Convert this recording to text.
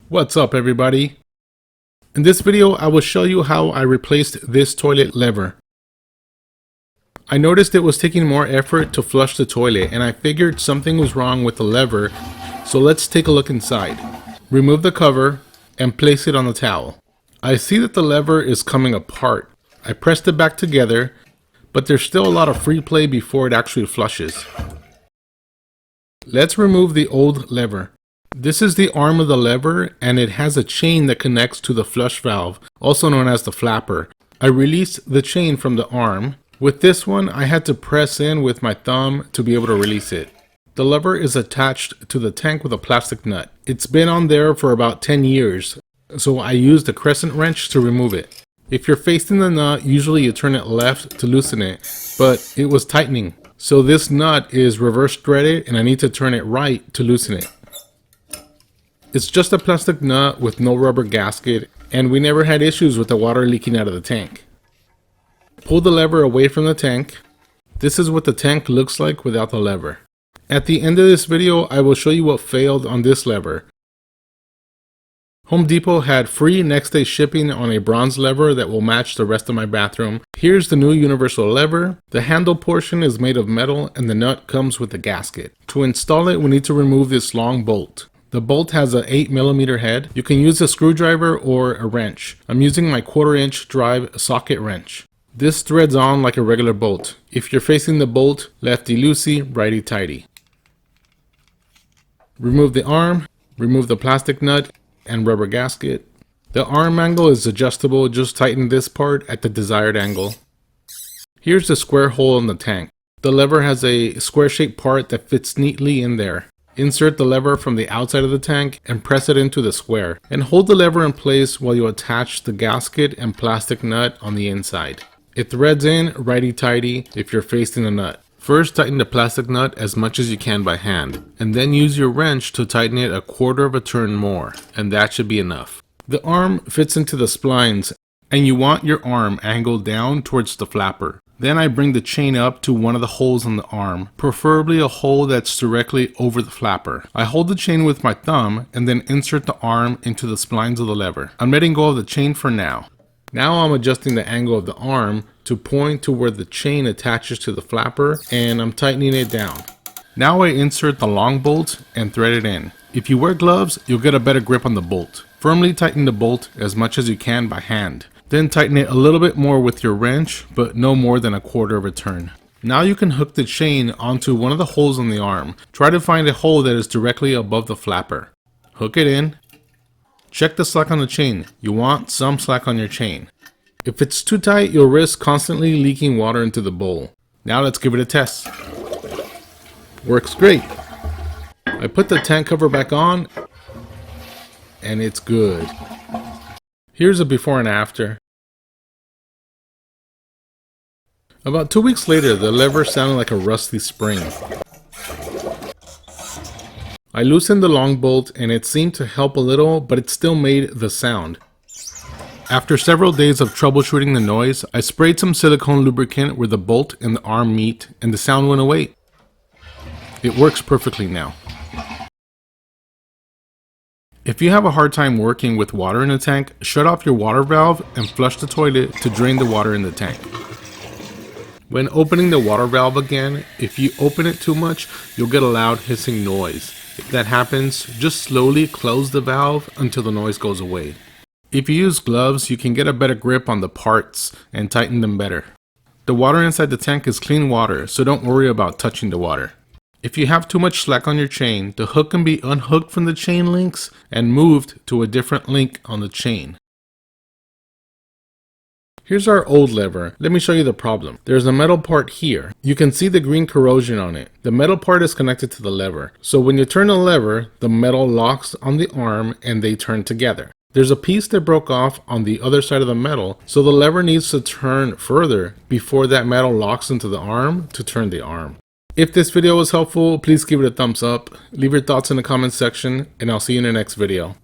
What's up, everybody? In this video I will show you how I replaced this toilet lever. I noticed it was taking more effort to flush the toilet and I figured something was wrong with the lever, so let's take a look inside. Remove the cover and place it on the towel. I see that the lever is coming apart. I pressed it back together, but there's still a lot of free play before it actually flushes. Let's remove the old lever. This is the arm of the lever and it has a chain that connects to the flush valve, also known as the flapper. I released the chain from the arm. With this one, I had to press in with my thumb to be able to release it. The lever is attached to the tank with a plastic nut. It's been on there for about 10 years, so I used a crescent wrench to remove it. If you're facing the nut, usually you turn it left to loosen it, but it was tightening. So this nut is reverse threaded and I need to turn it right to loosen it. It's just a plastic nut with no rubber gasket, and we never had issues with the water leaking out of the tank. Pull the lever away from the tank. This is what the tank looks like without the lever. At the end of this video, I will show you what failed on this lever. Home Depot had free next day shipping on a bronze lever that will match the rest of my bathroom. Here's the new universal lever. The handle portion is made of metal and the nut comes with a gasket. To install it, we need to remove this long bolt. The bolt has an 8mm head. You can use a screwdriver or a wrench. I'm using my 1/4" drive socket wrench. This threads on like a regular bolt. If you're facing the bolt, lefty-loosey, righty-tighty. Remove the arm, remove the plastic nut and rubber gasket. The arm angle is adjustable, just tighten this part at the desired angle. Here's the square hole in the tank. The lever has a square-shaped part that fits neatly in there. Insert the lever from the outside of the tank and press it into the square. And hold the lever in place while you attach the gasket and plastic nut on the inside. It threads in righty-tighty if you're facing the nut. First, tighten the plastic nut as much as you can by hand, and then use your wrench to tighten it 1/4 of a turn more, and that should be enough. The arm fits into the splines, and you want your arm angled down towards the flapper. Then I bring the chain up to one of the holes on the arm, preferably a hole that's directly over the flapper. I hold the chain with my thumb and then insert the arm into the splines of the lever. I'm letting go of the chain for now. Now I'm adjusting the angle of the arm to point to where the chain attaches to the flapper, and I'm tightening it down. Now I insert the long bolt and thread it in. If you wear gloves, you'll get a better grip on the bolt. Firmly tighten the bolt as much as you can by hand. Then tighten it a little bit more with your wrench, but no more than 1/4 of a turn. Now you can hook the chain onto one of the holes on the arm. Try to find a hole that is directly above the flapper. Hook it in. Check the slack on the chain. You want some slack on your chain. If it's too tight, you'll risk constantly leaking water into the bowl. Now let's give it a test. Works great. I put the tank cover back on, and it's good. Here's a before and after. About 2 weeks later, the lever sounded like a rusty spring. I loosened the long bolt and it seemed to help a little, but it still made the sound. After several days of troubleshooting the noise, I sprayed some silicone lubricant where the bolt and the arm meet and the sound went away. It works perfectly now. If you have a hard time working with water in the tank, shut off your water valve and flush the toilet to drain the water in the tank. When opening the water valve again, if you open it too much, you'll get a loud hissing noise. If that happens, just slowly close the valve until the noise goes away. If you use gloves, you can get a better grip on the parts and tighten them better. The water inside the tank is clean water, so don't worry about touching the water. If you have too much slack on your chain, the hook can be unhooked from the chain links and moved to a different link on the chain. Here's our old lever. Let me show you the problem. There's a metal part here. You can see the green corrosion on it. The metal part is connected to the lever. So when you turn the lever, the metal locks on the arm and they turn together. There's a piece that broke off on the other side of the metal, so the lever needs to turn further before that metal locks into the arm to turn the arm. If this video was helpful, please give it a thumbs up, leave your thoughts in the comments section, and I'll see you in the next video.